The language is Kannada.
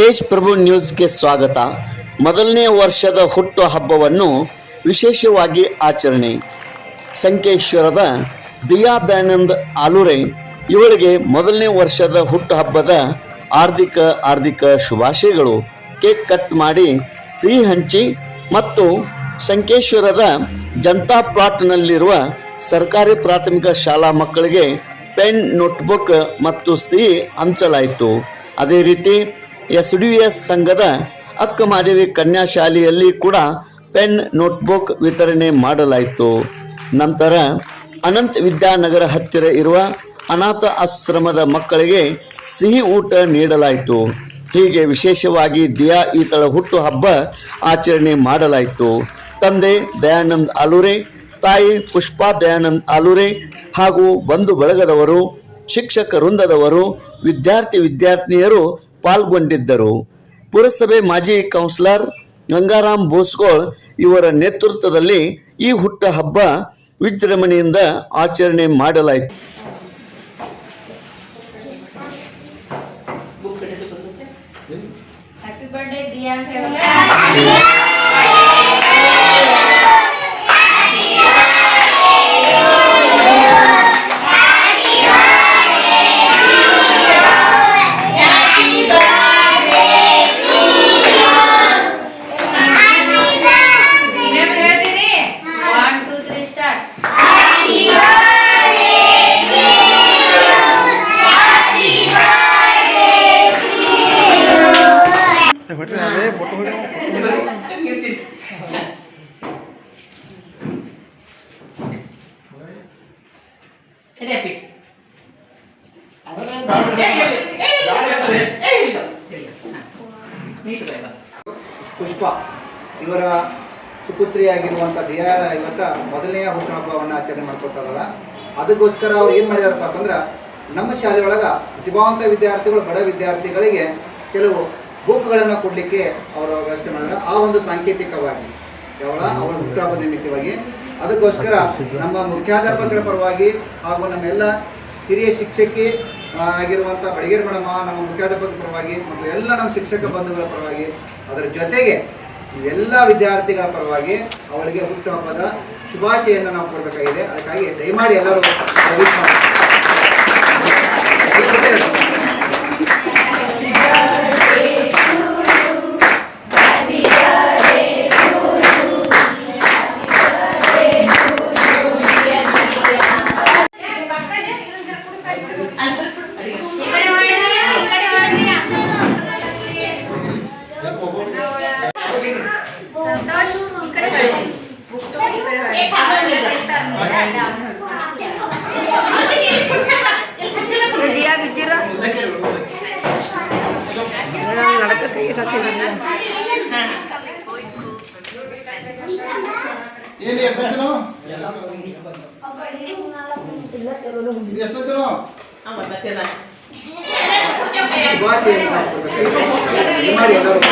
ತೇಜ್ ಪ್ರಭು ನ್ಯೂಸ್ಗೆ ಸ್ವಾಗತ. ಮೊದಲನೇ ವರ್ಷದ ಹುಟ್ಟು ಹಬ್ಬವನ್ನು ವಿಶೇಷವಾಗಿ ಆಚರಣೆ. ಸಂಕೇಶ್ವರದ ದಿಯಾ ದಯಾನಂದ್ ಆಲೂರೆ ಇವರಿಗೆ ಮೊದಲನೇ ವರ್ಷದ ಹುಟ್ಟು ಹಬ್ಬದ ಹಾರ್ದಿಕ ಶುಭಾಶಯಗಳು. ಕೇಕ್ ಕಟ್ ಮಾಡಿ ಸಿಹಿ ಹಂಚಿ ಮತ್ತು ಸಂಕೇಶ್ವರದ ಜನತಾ ಪ್ಲಾಟ್ನಲ್ಲಿರುವ ಸರ್ಕಾರಿ ಪ್ರಾಥಮಿಕ ಶಾಲಾ ಮಕ್ಕಳಿಗೆ ಪೆನ್, ನೋಟ್ಬುಕ್ ಮತ್ತು ಸಿಹಿ ಹಂಚಲಾಯಿತು. ಅದೇ ರೀತಿ SDVS ಸಂಘದ ಅಕ್ಕಮಹಾದೇವಿ ಕನ್ಯಾ ಶಾಲೆಯಲ್ಲಿ ಕೂಡ ಪೆನ್, ನೋಟ್ಬುಕ್ ವಿತರಣೆ ಮಾಡಲಾಯಿತು. ನಂತರ ಅನಂತ ವಿದ್ಯಾನಗರ ಹತ್ತಿರ ಇರುವ ಅನಾಥ ಆಶ್ರಮದ ಮಕ್ಕಳಿಗೆ ಸಿಹಿ ಊಟ ನೀಡಲಾಯಿತು. ಹೀಗೆ ವಿಶೇಷವಾಗಿ ದಿಯಾ ಈತಳ ಹುಟ್ಟು ಹಬ್ಬ ಆಚರಣೆ ಮಾಡಲಾಯಿತು. ತಂದೆ ದಯಾನಂದ್ ಆಲೂರೆ, ತಾಯಿ ಪುಷ್ಪಾ ದಯಾನಂದ್ ಆಲೂರೆ ಹಾಗೂ ಬಂಧು ಬಳಗದವರು, ಶಿಕ್ಷಕ ವೃಂದದವರು, ವಿದ್ಯಾರ್ಥಿನಿಯರು ಪಾಲ್ಗೊಂಡಿದ್ದರು. ಪುರಸಭೆ ಮಾಜಿ ಕೌನ್ಸಿಲರ್ ಗಂಗಾರಾಮ್ ಬೋಸ್ಗೋಳ್ ಇವರ ನೇತೃತ್ವದಲ್ಲಿ ಈ ಹುಟ್ಟು ಹಬ್ಬ ವಿಜೃಂಭಣೆಯಿಂದ ಆಚರಣೆ ಮಾಡಲಾಯಿತು. ಪುಷ್ಪ ಇವರ ಸುಪುತ್ರಿಯಾಗಿರುವಂಥ ದಿಯಾ ಇವತ್ತ ಮೊದಲನೆಯ ಹುಟ್ಟುಹಬ್ಬವನ್ನು ಆಚರಣೆ ಮಾಡ್ಕೊತಾ ಇದ್ದಾಳ. ಅದಕ್ಕೋಸ್ಕರ ಅವ್ರು ಏನು ಮಾಡಿದಾರಪ್ಪ ಅಂತಂದ್ರೆ, ನಮ್ಮ ಶಾಲೆ ಒಳಗೆ ಪ್ರತಿಭಾವಂತ ವಿದ್ಯಾರ್ಥಿಗಳು, ಬಡ ವಿದ್ಯಾರ್ಥಿಗಳಿಗೆ ಕೆಲವು ಬುಕ್ಗಳನ್ನು ಕೊಡಲಿಕ್ಕೆ ಅವರು ವ್ಯವಸ್ಥೆ ಮಾಡಿದ್ದಾರೆ. ಆ ಒಂದು ಸಾಂಕೇತಿಕವಾಗಿ ಅವಳ ಹುಟ್ಟುಹಬ್ಬದ ನಿಮಿತ್ತವಾಗಿ ಅದಕ್ಕೋಸ್ಕರ ನಮ್ಮ ಮುಖ್ಯಾಧ್ಯಾಪಕರ ಪರವಾಗಿ ಹಾಗೂ ನಮ್ಮೆಲ್ಲ ಹಿರಿಯ ಶಿಕ್ಷಕಿ ಆಗಿರುವಂಥ ಬಡಗೇರಿ ಮೇಡಮ್ಮ, ನಮ್ಮ ಮುಖ್ಯಾಧ್ಯಾಪಕರ ಪರವಾಗಿ ಮತ್ತು ಎಲ್ಲ ನಮ್ಮ ಶಿಕ್ಷಕ ಬಂಧುಗಳ ಪರವಾಗಿ, ಅದರ ಜೊತೆಗೆ ಎಲ್ಲ ವಿದ್ಯಾರ್ಥಿಗಳ ಪರವಾಗಿ ಅವಳಿಗೆ ಹುಟ್ಟುಹಬ್ಬದ ಶುಭಾಶಯನ್ನು ನಾವು ಕೊಡಬೇಕಾಗಿದೆ. ಅದಕ್ಕಾಗಿ ದಯಮಾಡಿ ಎಲ್ಲರೂ ಶುಭಾಶಯ ಮಾಡಿ ಎಲ್ಲರೂ